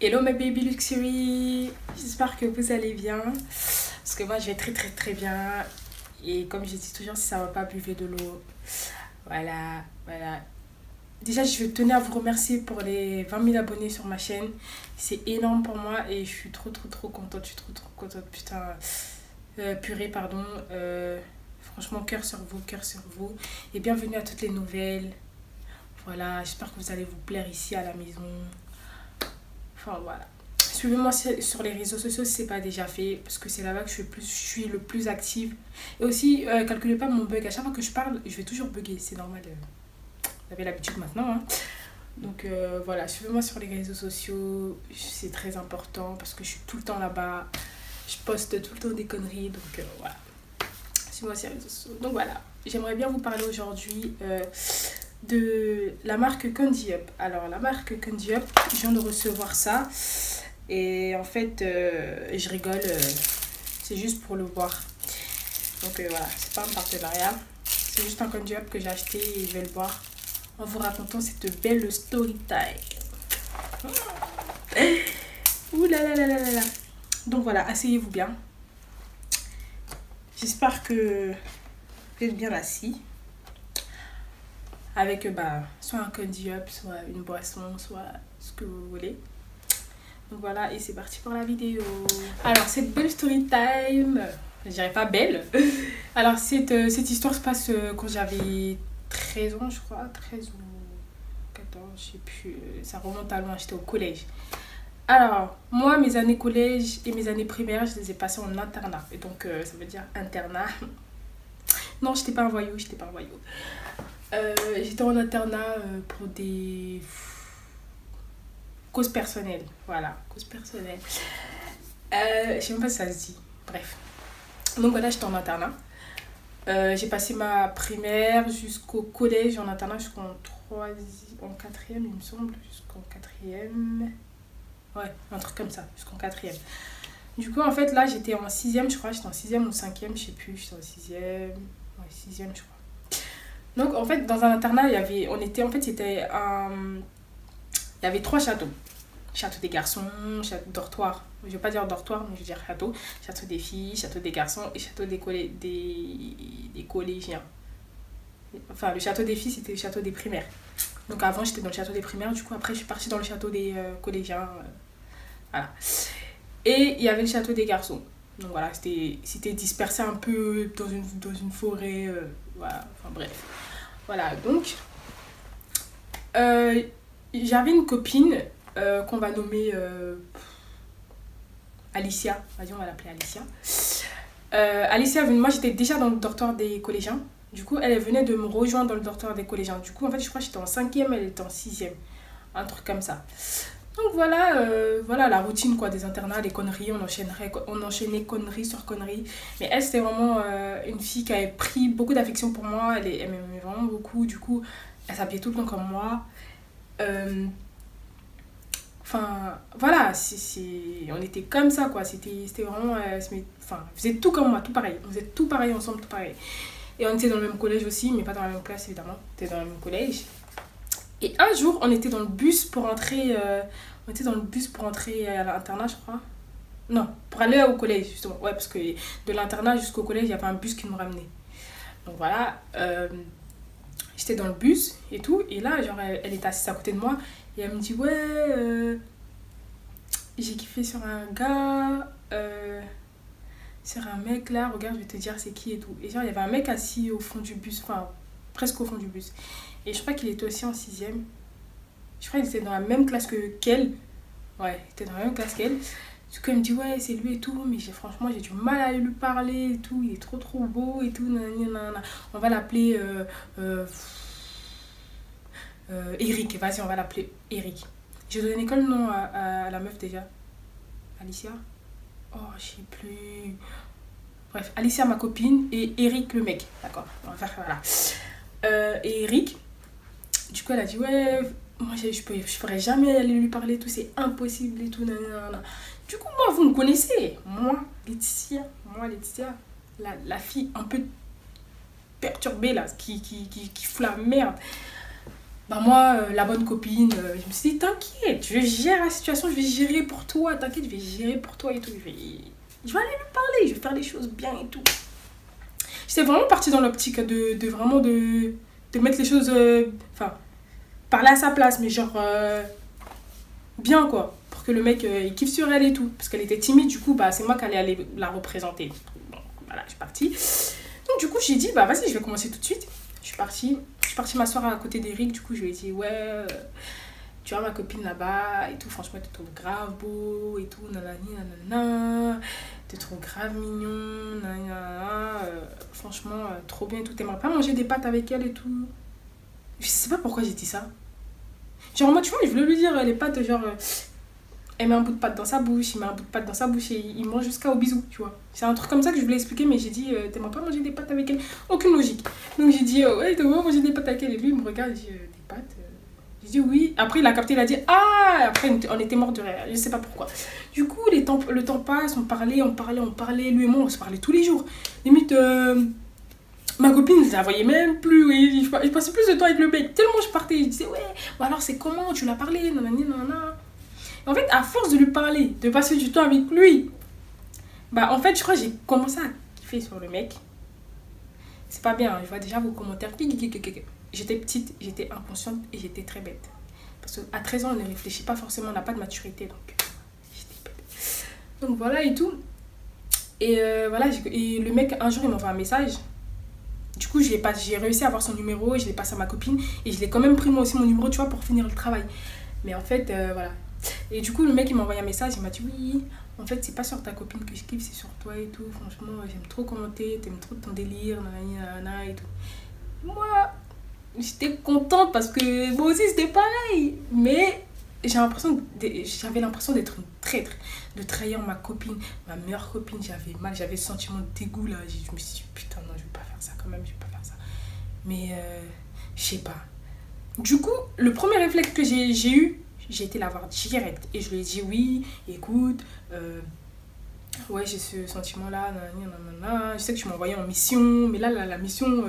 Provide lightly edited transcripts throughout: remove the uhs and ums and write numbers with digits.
Hello my baby luxury, j'espère que vous allez bien, parce que moi je vais très bien, et comme je dis toujours, si ça va pas, buvez de l'eau, voilà. Déjà je tenais à vous remercier pour les 20 000 abonnés sur ma chaîne, c'est énorme pour moi et je suis trop contente, putain, purée pardon, franchement cœur sur vous, et bienvenue à toutes les nouvelles, voilà, j'espère que vous allez vous plaire ici à la maison. Enfin voilà. Suivez-moi sur les réseaux sociaux si ce n'est pas déjà fait, parce que c'est là-bas que je suis le plus active. Et aussi, calculez pas mon bug. À chaque fois que je parle, je vais toujours bugger. C'est normal. Vous avez l'habitude maintenant. Hein. Donc voilà, suivez-moi sur les réseaux sociaux. C'est très important parce que je suis tout le temps là-bas. Je poste tout le temps des conneries. Donc voilà. Suivez-moi sur les réseaux sociaux. Donc voilà. J'aimerais bien vous parler aujourd'hui de la marque Candy Up. Alors la marque Candy Up, je viens de recevoir ça et en fait je rigole, c'est juste pour le boire. Donc voilà, c'est pas un partenariat, c'est juste un Candy Up que j'ai acheté et je vais le boire en vous racontant cette belle story time. Ouh là là là là là. Donc voilà, asseyez-vous bien. J'espère que vous êtes bien assis. Avec soit un Candy Up, soit une boisson, soit ce que vous voulez. Donc voilà, et c'est parti pour la vidéo. Alors cette belle story time, je dirais pas belle. Alors cette histoire se passe quand j'avais 13 ans je crois, 13 ou 14, je sais plus, ça remonte à loin, j'étais au collège. Alors moi mes années collège et mes années primaires, je les ai passées en internat. Et donc ça veut dire internat. Non, j'étais pas un voyou. J'étais en internat pour des causes personnelles. Voilà, causes personnelles. Je sais même pas si ça se dit. Bref. Donc voilà, j'étais en internat. J'ai passé ma primaire jusqu'au collège en internat jusqu'en 4e, il me semble. Jusqu'en 4e. Ouais, un truc comme ça, jusqu'en 4e. Du coup, en fait, là, j'étais en 6e, je crois. J'étais en 6e ou 5e, je sais plus. J'étais en 6e. Ouais, 6e, je crois. Donc en fait dans un internat il y avait, il y avait 3 châteaux. Château des garçons, château dortoir. Je vais pas dire dortoir mais je vais dire château. Château des filles, château des garçons et château des collégiens. Enfin le château des filles c'était le château des primaires. Donc avant j'étais dans le château des primaires, du coup après je suis partie dans le château des collégiens. Voilà. Et il y avait le château des garçons. Donc voilà, c'était dispersé un peu dans une forêt. Voilà, enfin bref. Voilà, donc j'avais une copine qu'on va nommer Alicia. Vas-y, on va l'appeler Alicia. Alicia, moi j'étais déjà dans le dortoir des collégiens. Du coup, elle venait de me rejoindre dans le dortoir des collégiens. Du coup, en fait, je crois que j'étais en 5e, elle était en 6e. Un truc comme ça. Donc voilà la routine quoi, des internats, des conneries, on enchaînait conneries sur conneries. Mais elle c'était vraiment une fille qui avait pris beaucoup d'affection pour moi, elle m'aimait vraiment beaucoup, du coup elle s'habillait tout le temps comme moi. Enfin voilà, on était comme ça quoi, c'était vraiment, enfin vous êtes tout comme moi, tout pareil, vous êtes tout pareil ensemble, tout pareil. Et on était dans le même collège aussi, mais pas dans la même classe évidemment, on était dans le même collège. Et un jour, on était dans le bus pour entrer, à l'internat, je crois. Non, pour aller au collège, justement. Ouais, parce que de l'internat jusqu'au collège, il y avait un bus qui nous ramenait. Donc voilà, j'étais dans le bus et tout. Et là, genre, elle était assise à côté de moi. Et elle me dit, ouais, j'ai kiffé sur un gars, sur un mec là, regarde, je vais te dire c'est qui et tout. Et genre, il y avait un mec assis au fond du bus, enfin, presque au fond du bus. Et je crois qu'il était aussi en 6e. Je crois qu'il était dans la même classe qu'elle. Ouais, il était dans la même classe qu'elle. Du coup, elle me dit, ouais, c'est lui et tout. Mais franchement, j'ai du mal à lui parler et tout. Il est trop beau et tout. Nanana. On va l'appeler Eric. Vas-y, on va l'appeler Eric. J'ai donné quel nom à la meuf déjà? Alicia? Oh, je sais plus. Bref, Alicia, ma copine, et Eric, le mec. D'accord, on va faire voilà. Et Eric, du coup, elle a dit, ouais, moi, je ferais jamais aller lui parler, tout, c'est impossible et tout, nanana. Du coup, moi, vous me connaissez. Moi, Laetitia, la fille un peu perturbée, là, qui fout la merde. Bah moi, la bonne copine, je me suis dit, t'inquiète, je vais gérer la situation, je vais gérer pour toi, t'inquiète, je vais gérer pour toi et tout. Je vais aller lui parler, je vais faire les choses bien et tout. J'étais vraiment partie dans l'optique de mettre les choses, enfin, parler à sa place, mais genre, bien quoi, pour que le mec, il kiffe sur elle et tout. Parce qu'elle était timide, du coup, bah c'est moi qui allais aller la représenter. Bon, voilà, je suis partie. Donc du coup, j'ai dit, bah vas-y, je vais commencer tout de suite. Je suis partie m'asseoir à côté d'Eric, du coup, je lui ai dit, ouais, tu vois ma copine là-bas et tout, franchement, tu te trouves grave beau et tout, nanani, nanana, tu te trouves grave mignon, nanana, franchement, trop bien et tout, t'aimerais pas manger des pâtes avec elle et tout. Je sais pas pourquoi j'ai dit ça. Genre, moi, tu vois, je voulais lui dire les pâtes, genre, elle met un bout de pâte dans sa bouche, il met un bout de pâte dans sa bouche et il mange jusqu'au bisou, tu vois. C'est un truc comme ça que je voulais expliquer, mais j'ai dit, t'aimerais pas manger des pâtes avec elle? Aucune logique. Donc j'ai dit, ouais, t'aimerais pas manger des pâtes avec elle? Et lui, il me regarde, il dit, des pâtes J'ai dit oui. Après, il a capté, il a dit, ah! Après, on était mort de rire, je sais pas pourquoi. Du coup, le temps passe, on parlait. Lui et moi, on se parlait tous les jours. Limite, ma copine, je la voyais même plus, oui. Je passais plus de temps avec le mec. Tellement je partais, je disais, ouais, bah alors c'est comment? Tu l'as parlé? Nanani, nanana. En fait, à force de lui parler, de passer du temps avec lui, bah en fait, je crois que j'ai commencé à kiffer sur le mec. C'est pas bien, hein, je vois déjà vos commentaires. J'étais petite, j'étais inconsciente et j'étais très bête. Parce qu'à 13 ans, on ne réfléchit pas forcément, on n'a pas de maturité. Donc, j'étais bête. Donc voilà et tout. Et voilà, et le mec, un jour, il m'envoie un message. Du coup, j'ai réussi à avoir son numéro, je l'ai passé à ma copine. Et je l'ai quand même pris moi aussi mon numéro, tu vois, pour finir le travail. Mais en fait, voilà. Et du coup, le mec, il m'a envoyé un message, il m'a dit oui, en fait, c'est pas sur ta copine que je kiffe, c'est sur toi et tout. Franchement, j'aime trop commenter, t'aimes trop ton délire, nanani, nanana et tout. Moi, j'étais contente parce que moi aussi, c'était pareil. Mais j'avais l'impression d'être une traître, de trahir ma copine, ma meilleure copine. J'avais mal, j'avais ce sentiment de dégoût là. Je me suis dit, putain, non, je vais pas faire ça quand même, je vais pas faire ça. Mais, je sais pas. Du coup, le premier réflexe que j'ai eu, j'ai été la voir direct et je lui ai dit oui, écoute, ouais, j'ai ce sentiment-là, nanana, je sais que tu m'as envoyé en mission, mais là, la mission,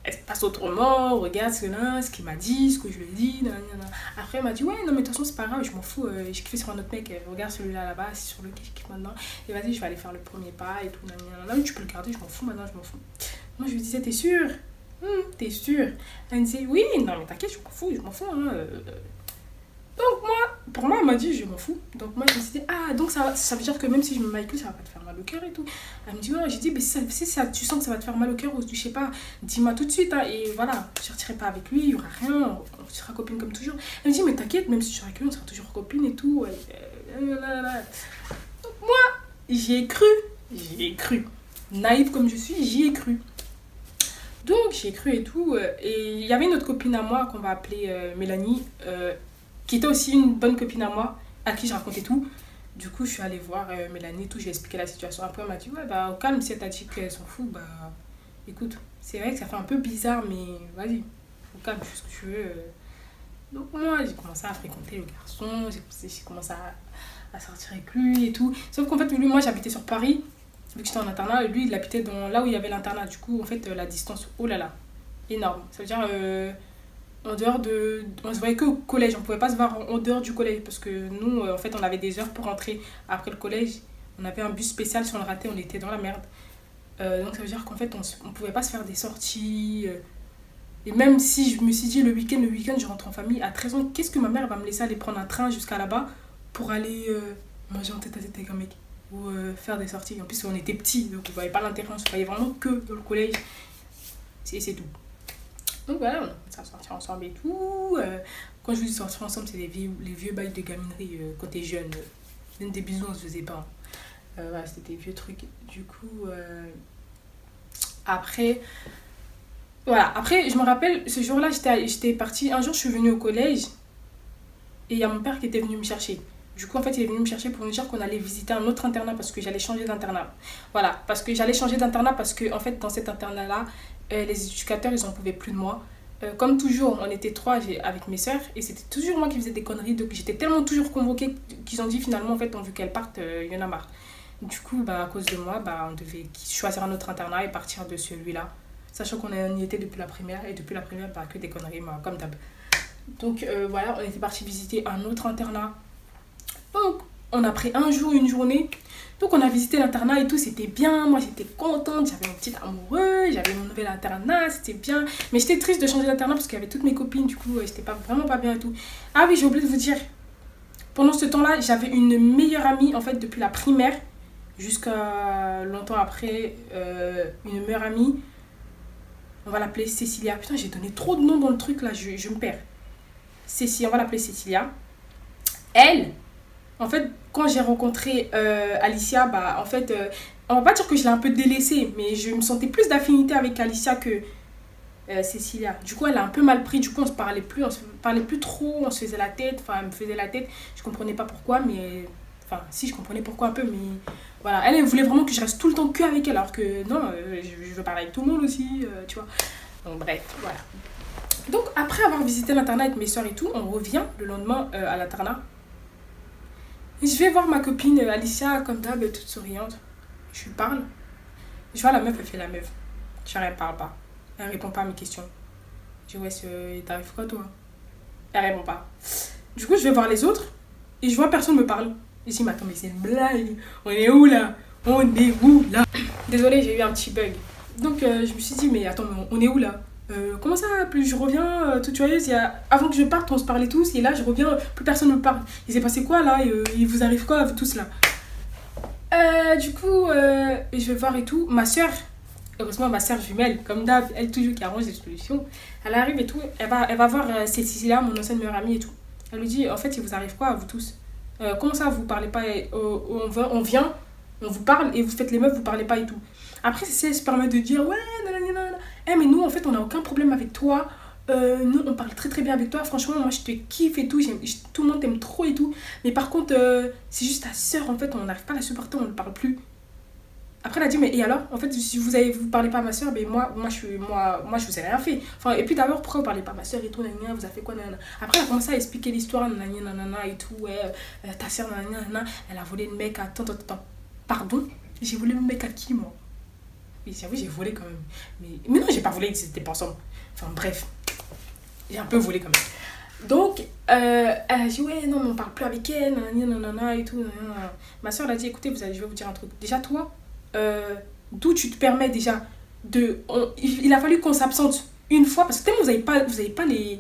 elle se passe autrement, regarde ce qu'il m'a dit, ce que je lui ai dit, nanana. Après, elle m'a dit, ouais, non, mais de toute façon, c'est pas grave, je m'en fous, j'ai kiffé sur un autre mec, regarde celui-là là-bas, c'est sur le que je kiffe maintenant, et vas-y, je vais aller faire le premier pas et tout, nanana, oui, tu peux le garder, je m'en fous maintenant, je m'en fous. Moi, je lui disais, t'es sûre? T'es sûre? Elle me disait, oui, non, mais t'inquiète, je m'en fous, hein. Donc moi, pour moi, elle m'a dit, je m'en fous. Donc moi, je me suis dit, ah, donc ça veut dire que même si je me maille plus, ça va pas te faire mal au cœur et tout. Elle me dit, ouais, j'ai dit, mais si tu sens que ça va te faire mal au cœur ou je sais pas, dis-moi tout de suite, hein, et voilà, je sortirai pas avec lui, il y aura rien, on sera copine comme toujours. Elle me dit, mais t'inquiète, même si je serai avec lui, on sera toujours copine et tout. Donc moi, j'y ai cru. Naïve comme je suis, j'y ai cru. Donc j'y ai cru et tout. Et il y avait une autre copine à moi qu'on va appeler Mélanie, qui était aussi une bonne copine à moi, à qui je racontais tout. Du coup, je suis allée voir Mélanie et tout, j'ai expliqué la situation. Après, elle m'a dit, ouais, bah, au calme, si elle t'a dit qu'elle s'en fout, bah, écoute, c'est vrai que ça fait un peu bizarre, mais vas-y, au calme, fais ce que tu veux. Donc, moi, j'ai commencé à fréquenter le garçon, j'ai commencé à sortir avec lui et tout. Sauf qu'en fait, lui, moi, j'habitais sur Paris, vu que j'étais en internat, et lui, il habitait là où il y avait l'internat. Du coup, en fait, la distance, oh là là, énorme. Ça veut dire, en dehors on se voyait que au collège, on pouvait pas se voir en dehors du collège parce que nous en fait on avait des heures pour rentrer après le collège, on avait un bus spécial, si on le ratait on était dans la merde. Donc ça veut dire qu'en fait on pouvait pas se faire des sorties, et même si je me suis dit le week-end je rentre en famille à 13 ans, qu'est-ce que ma mère va me laisser aller prendre un train jusqu'à là-bas pour aller manger en tête à tête avec un mec ou faire des sorties. En plus on était petits donc on voyait pas l'intérêt, on se voyait vraiment que dans le collège, c'est tout. Donc voilà, on s'est sortis ensemble et tout. Quand je vous dis sortir ensemble, c'est les vieux bails de gaminerie quand t'es jeune. Même des bisous, on se faisait pas. Voilà, c'était des vieux trucs. Du coup, après, voilà. Après, je me rappelle, ce jour-là, j'étais partie. Un jour, je suis venue au collège et il y a mon père qui était venu me chercher. Du coup, en fait, il est venu me chercher pour me dire qu'on allait visiter un autre internat parce que j'allais changer d'internat. Voilà, parce que j'allais changer d'internat parce que, en fait, dans cet internat-là, les éducateurs, ils en pouvaient plus de moi. Comme toujours, on était trois avec mes sœurs et c'était toujours moi qui faisais des conneries. Donc j'étais tellement toujours convoquée qu'ils ont dit finalement, en fait, vu qu'elles partent, il y en a marre. Du coup, bah, à cause de moi, bah, on devait choisir un autre internat et partir de celui-là. Sachant qu'on y était depuis la primaire et depuis la primaire, bah, que des conneries, moi, comme d'hab. Donc voilà, on était parti visiter un autre internat. Donc on a pris un jour, une journée. Donc on a visité l'internat et tout, c'était bien. Moi j'étais contente, j'avais mon petit amoureux, j'avais mon nouvel internat, c'était bien. Mais j'étais triste de changer d'internat parce qu'il y avait toutes mes copines, du coup j'étais vraiment pas bien et tout. Ah oui, j'ai oublié de vous dire, pendant ce temps-là, j'avais une meilleure amie en fait depuis la primaire jusqu'à longtemps après, une meilleure amie. On va l'appeler Cécilia. Putain, j'ai donné trop de noms dans le truc là, je me perds. Cécilia, on va l'appeler Cécilia. Elle, en fait, quand j'ai rencontré Alicia, bah en fait, on va pas dire que je l'ai un peu délaissée, mais je me sentais plus d'affinité avec Alicia que Cécilia. Du coup, elle a un peu mal pris, du coup, on se parlait plus trop, on se faisait la tête, enfin, elle me faisait la tête, je comprenais pas pourquoi, mais, enfin, si, je comprenais pourquoi un peu, mais voilà, elle voulait vraiment que je reste tout le temps que avec elle, alors que non, je veux parler avec tout le monde aussi, tu vois. Donc, bref, voilà. Donc, après avoir visité l'internat avec mes soeurs et tout, on revient le lendemain à l'internat. Je vais voir ma copine Alicia, comme d'hab, toute souriante. Je lui parle. Je vois la meuf, elle fait la meuf. Elle parle pas. Elle répond pas à mes questions. Je dis, ouais, t'arrives quoi, toi? Elle répond pas. Du coup, je vais voir les autres. Et je vois personne me parle. Je dis, mais attends, mais c'est une blague. On est où, là? On est où, là? Désolée, j'ai eu un petit bug. Donc, je me suis dit, mais attends, mais on est où, là? Comment ça, plus je reviens toute joyeuse, avant que je parte, on se parlait tous, et là, je reviens, plus personne ne me parle. Il s'est passé quoi, là? Il vous arrive quoi, vous tous, là? Du coup, je vais voir et tout. Ma soeur, heureusement, ma soeur jumelle, comme d'hab, elle toujours qui arrange les solutions. Elle arrive et tout, elle va voir Cécilia, mon ancienne meilleure amie et tout. Elle lui dit, en fait, il vous arrive quoi à vous tous? Comment ça, vous parlez pas? On vient, on vous parle et vous faites les meufs, vous parlez pas et tout. Après, elle se permet de dire, ouais, nanana. Mais nous, en fait, on n'a aucun problème avec toi. Nous, on parle très très bien avec toi. Franchement, moi, je te kiffe et tout. Tout le monde t'aime trop et tout. Mais par contre, c'est juste ta soeur, en fait, on n'arrive pas à la supporter, on ne parle plus. Après, elle a dit, mais et alors? En fait, si vous parlez pas à ma soeur, ben moi, je vous ai rien fait. Enfin, et puis d'abord, pourquoi vous parlez pas à ma soeur et tout, nanana, vous avez fait quoi, nanana. Après, elle a commencé à expliquer l'histoire, nanana, et tout, ouais, ta soeur, nanana, elle a volé le mec à tant. Pardon? J'ai volé le mec à qui, moi? Oui, j'avoue, j'ai volé quand même. Mais non, j'ai pas volé, c'était pas ensemble. Enfin, bref, j'ai un peu volé quand même. Donc, elle a dit, ouais, non, mais on parle plus avec elle, nanana, et tout, nanana. Ma soeur, elle a dit, écoutez, je vais vous dire un truc. Déjà, toi, d'où tu te permets déjà il a fallu qu'on s'absente une fois, parce que tellement vous avez pas les...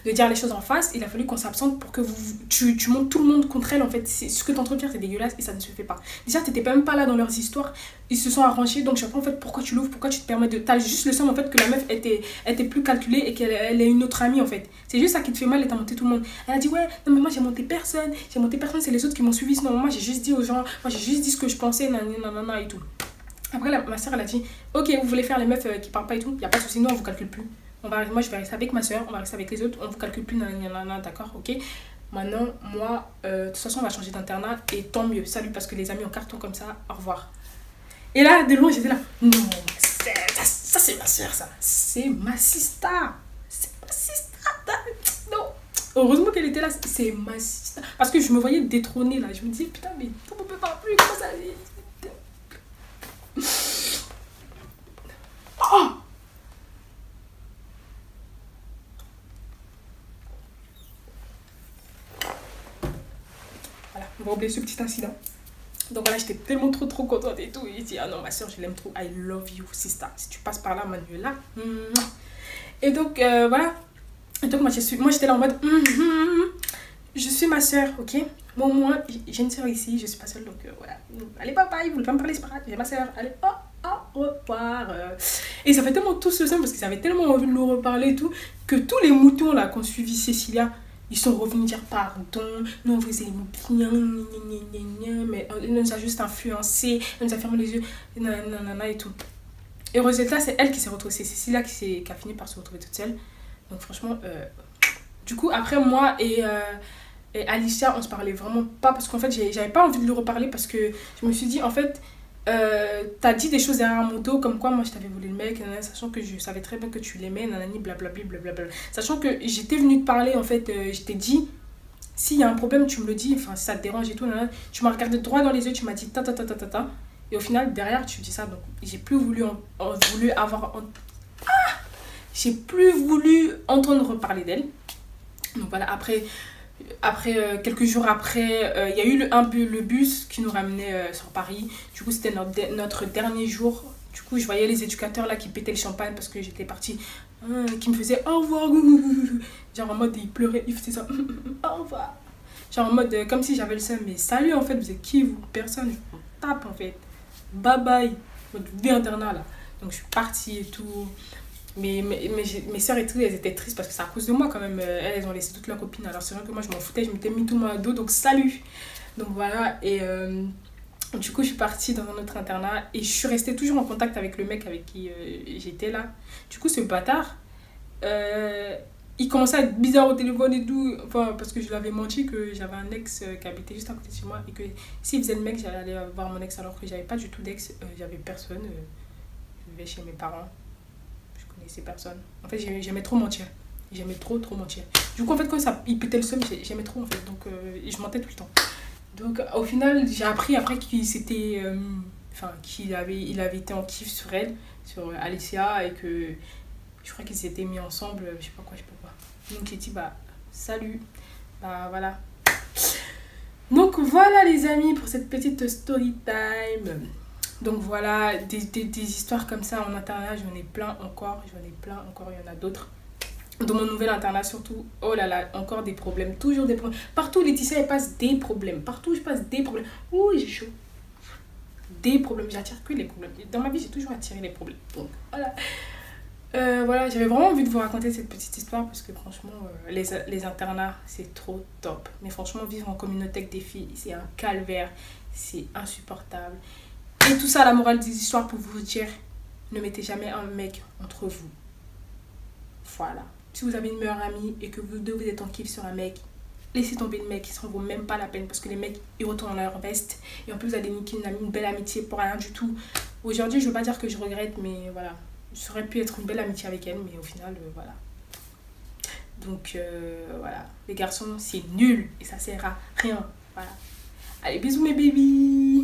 de dire les choses en face, il a fallu qu'on s'absente pour que tu montes tout le monde contre elle. En fait, ce que tu entretiens, c'est dégueulasse et ça ne se fait pas. Déjà, tu n'étais même pas là dans leurs histoires, ils se sont arrangés, donc je sais pas en fait pourquoi tu l'ouvres, pourquoi tu te permets de... T'as juste le seum en fait que la meuf était plus calculée et qu'elle est une autre amie en fait. C'est juste ça qui te fait mal et t'as monté tout le monde. Elle a dit, ouais, non mais moi j'ai monté personne, c'est les autres qui m'ont suivi, sinon moi j'ai juste dit aux gens, moi j'ai juste dit ce que je pensais, nanana et tout. Après, ma soeur, elle a dit, ok, vous voulez faire les meufs qui parlent pas et tout, y a pas de souci, nous on vous calcule plus. Moi, je vais rester avec ma soeur, on va rester avec les autres, on vous calcule plus, d'accord, ok. Maintenant, moi, de toute façon, on va changer d'internat et tant mieux. Salut, parce que les amis en carton comme ça, au revoir. Et là, de loin, j'étais là, non, ça c'est ma soeur, ça. C'est ma sista. C'est ma sista. Non. Heureusement qu'elle était là, c'est ma sista. Parce que je me voyais détrônée là. Je me disais, putain, mais on peut pas plus, comment ça allait? Oh! Voilà, on va oublier ce petit incident. Donc voilà, j'étais tellement trop contente et tout. Et j'ai dit, ah non, ma soeur, je l'aime trop. I love you, sister. Si tu passes par là, Manuela. Et donc, voilà. Et donc, moi, j'étais là en mode, je suis ma soeur, ok? Bon, moi, j'ai une soeur ici, je suis pas seule. Donc, voilà. Allez, papa, il voulait pas me parler, c'est pas grave. J'ai ma soeur. Allez, au revoir. Et ça fait tellement tout ce sens parce qu'ils avaient tellement envie de nous reparler et tout, que tous les moutons là qui ont suivi Cécilia, ils sont revenus dire pardon, non, vous aimez bien, mais elle nous a juste influencé, elle nous a fermé les yeux, nanana et tout. Et au résultat, c'est elle qui s'est retrouvée, c'est Cécilia qui a fini par se retrouver toute seule. Donc franchement, du coup, après moi et Alicia, on se parlait vraiment pas parce qu'en fait, j'avais pas envie de lui reparler parce que je me suis dit, en fait, t'as dit des choses derrière mon dos comme quoi moi je t'avais volé le mec, nanana, sachant que je savais très bien que tu l'aimais, nanani, blablabla, sachant que j'étais venue te parler en fait, je t'ai dit s'il y a un problème tu me le dis, enfin si ça te dérange et tout, nanana. Tu m'as regardé droit dans les yeux, tu m'as dit ta et au final derrière tu dis ça, donc j'ai plus voulu avoir j'ai plus voulu entendre reparler d'elle. Donc voilà, après quelques jours après, il y a eu le bus qui nous ramenait sur Paris. Du coup, c'était notre dernier jour. Du coup, je voyais les éducateurs là qui pétaient le champagne parce que j'étais partie, qui me faisaient au revoir. Genre en mode, ils pleuraient, ils faisaient ça, au revoir. Genre en mode, comme si j'avais le seum. Mais salut, en fait, vous êtes qui, vous? Personne, je vous tape en fait. Bye bye, votre vie internat là. Donc je suis partie et tout. Mes soeurs et tout, elles étaient tristes parce que c'est à cause de moi quand même. Elles ont laissé toute leurs copines. Alors c'est vrai que moi je m'en foutais, je m'étais mis tout mon dos, donc salut. Donc voilà, et du coup je suis partie dans un autre internat et je suis restée toujours en contact avec le mec avec qui j'étais là. Du coup ce bâtard, il commençait à être bizarre au téléphone et tout. Enfin, parce que je lui avais menti que j'avais un ex qui habitait juste à côté de chez moi et que s'il faisait le mec, j'allais aller voir mon ex alors que j'avais pas du tout d'ex, j'avais personne. Je vivais chez mes parents. Ces personnes. En fait, j'aimais trop mentir. J'aimais trop mentir. Du coup, en fait, quand il pétait le seum, j'aimais trop, en fait. Donc, je mentais tout le temps. Donc, au final, j'ai appris après qu'il s'était... qu'il il avait été en kiff sur elle, sur Alicia, et que je crois qu'ils s'étaient mis ensemble, je sais pas quoi. Donc, j'ai dit, bah, salut. Bah, voilà. Donc, voilà, les amis, pour cette petite story time. Donc voilà, des histoires comme ça en internat, j'en ai plein encore, il y en a d'autres. Dans mon nouvel internat surtout, oh là là, encore des problèmes, toujours des problèmes. Partout, Laetitia, elle passe des problèmes. Partout, je passe des problèmes. Ouh, j'ai chaud. Des problèmes, j'attire que les problèmes. Dans ma vie, j'ai toujours attiré les problèmes. Donc voilà. Voilà, j'avais vraiment envie de vous raconter cette petite histoire parce que franchement, les internats, c'est trop top. Mais franchement, vivre en communauté avec des filles, c'est un calvaire, c'est insupportable. Et tout ça, la morale des histoires pour vous dire, ne mettez jamais un mec entre vous. Voilà. Si vous avez une meilleure amie et que vous deux vous êtes en kiff sur un mec, laissez tomber le mec, ça ne vaut même pas la peine parce que les mecs, ils retournent leur veste. Et en plus, vous allez niquer une belle amitié pour rien du tout. Aujourd'hui, je ne veux pas dire que je regrette, mais voilà. Ça aurait pu être une belle amitié avec elle, mais au final, voilà. Donc, voilà. Les garçons, c'est nul et ça sert à rien. Voilà. Allez, bisous mes bébés.